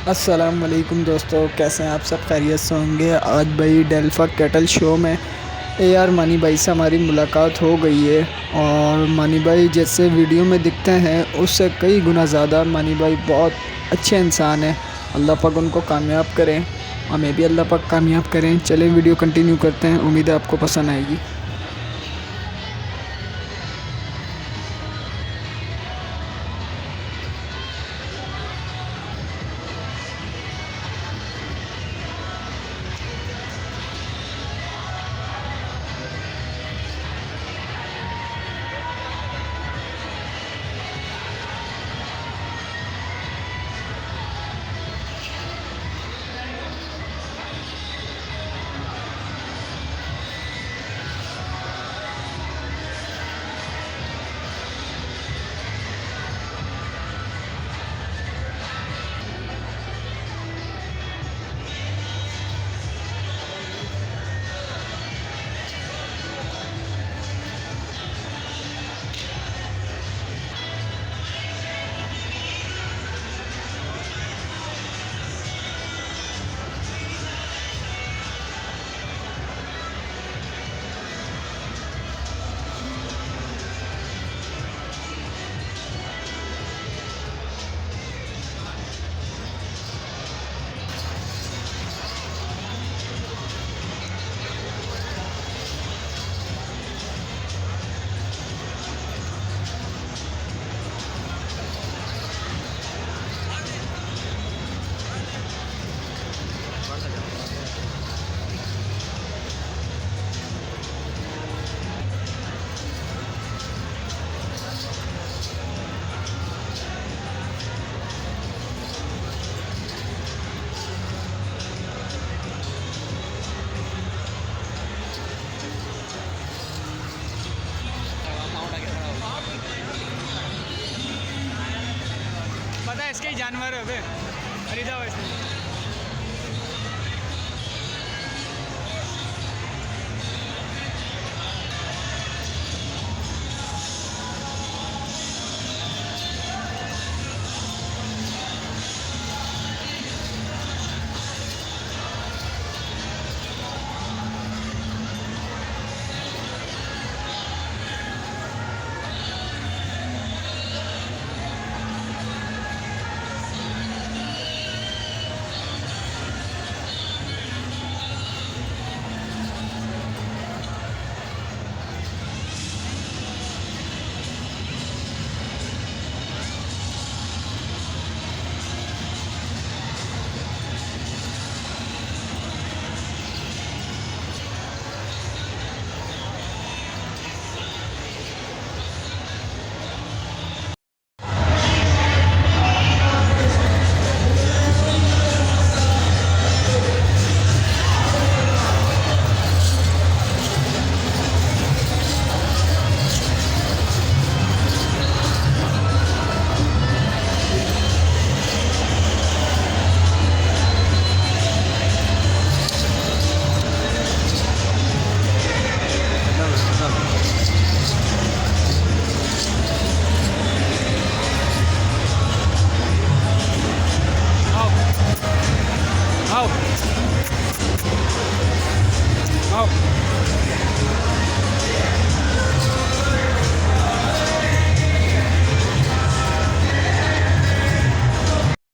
अस्सलाम वालेकुम दोस्तों, कैसे हैं आप सब? खैरियत से होंगे। आज भाई डेल्फा कैटल शो में AR मानी भाई से हमारी मुलाकात हो गई है। और मानी भाई जैसे वीडियो में दिखते हैं उससे कई गुना ज़्यादा मानी भाई बहुत अच्छे इंसान हैं। अल्लाह पाक उनको कामयाब करें, हमें भी अल्लाह पाक कामयाब करें। चलें वीडियो कंटिन्यू करते हैं, उम्मीद है आपको पसंद आएगी। पता है इसके ही जानवर है बे, खरीदा हुआ इसने।